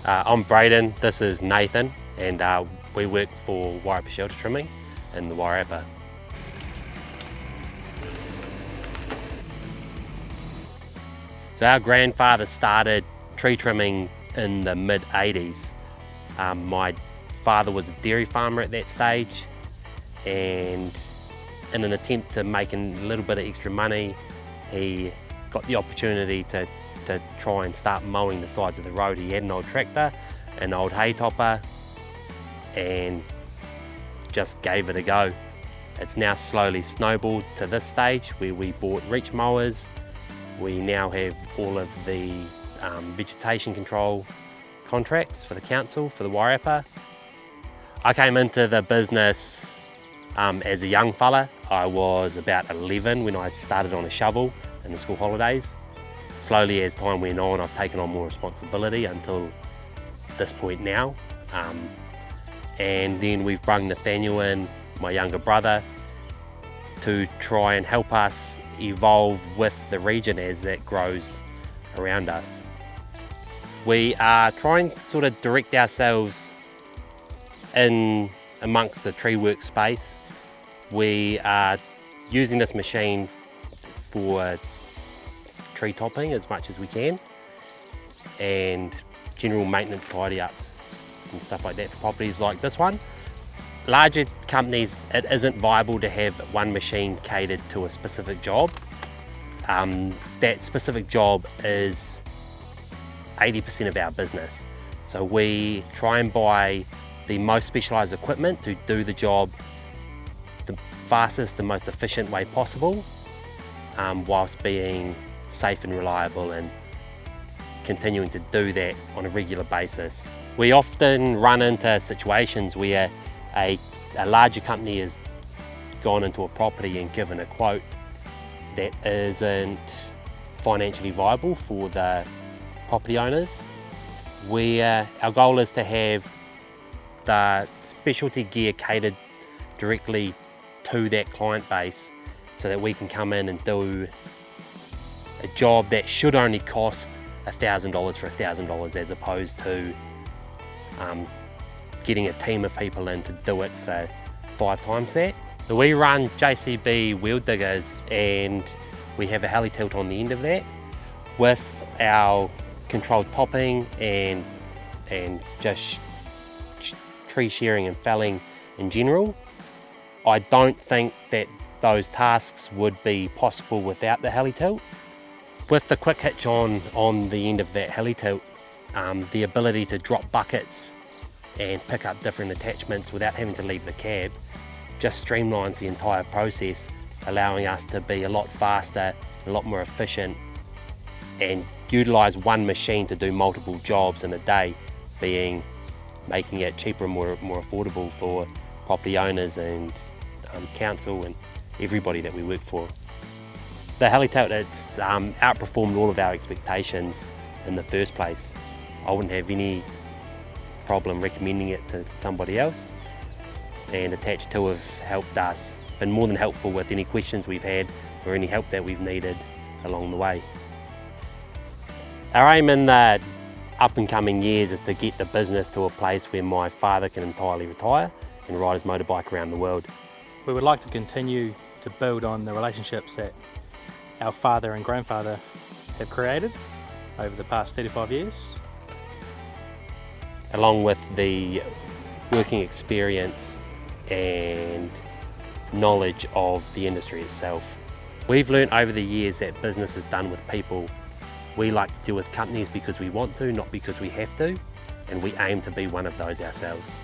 I'm Braden, this is Nathan, and we work for Wairarapa Shelter Trimming in the Wairarapa. So our grandfather started tree trimming in the mid-80s. My father was a dairy farmer at that stage, and in an attempt to make a little bit of extra money, he got the opportunity to try and start mowing the sides of the road. He had an old tractor, an old hay topper, and just gave it a go. It's now slowly snowballed to this stage where we bought reach mowers. We now have all of the vegetation control contracts for the council, for the Wairarapa. I came into the business as a young fella. I was about 11 when I started on a shovel in the school holidays. Slowly as time went on, I've taken on more responsibility until this point now. And then we've brought Nathaniel in, my younger brother, to try and help us evolve with the region as it grows around us. We are trying to sort of direct ourselves in amongst the tree work space. We are using this machine for tree topping as much as we can, and general maintenance tidy ups and stuff like that for properties like this one. Larger companies, it isn't viable to have one machine catered to a specific job. That specific job is 80% of our business. So we try and buy the most specialised equipment to do the job the fastest and most efficient way possible, whilst being safe and reliable and continuing to do that on a regular basis. We often run into situations where a larger company has gone into a property and given a quote that isn't financially viable for the property owners. Our goal is to have the specialty gear catered directly to that client base so that we can come in and do a job that should only cost $1,000 for $1,000 as opposed to getting a team of people in to do it for 5 times that. So we run JCB wheel diggers, and we have a Heli-Tilt on the end of that with our controlled topping and just tree shearing and felling in general. I don't think that those tasks would be possible without the Heli-Tilt. With the quick hitch on the end of that Heli-Tilt, the ability to drop buckets and pick up different attachments without having to leave the cab just streamlines the entire process, allowing us to be a lot faster, a lot more efficient, and utilise one machine to do multiple jobs in a day, making it cheaper and more affordable for property owners and council and everybody that we work for. The Heli-Tilt, it's outperformed all of our expectations in the first place. I wouldn't have any problem recommending it to somebody else, and Attached to have helped us, been more than helpful with any questions we've had or any help that we've needed along the way. Our aim in the up and coming years is to get the business to a place where my father can entirely retire and ride his motorbike around the world. We would like to continue to build on the relationships that our father and grandfather have created over the past 35 years. Along with the working experience and knowledge of the industry itself. We've learned over the years that business is done with people. We like to deal with companies because we want to, not because we have to, and we aim to be one of those ourselves.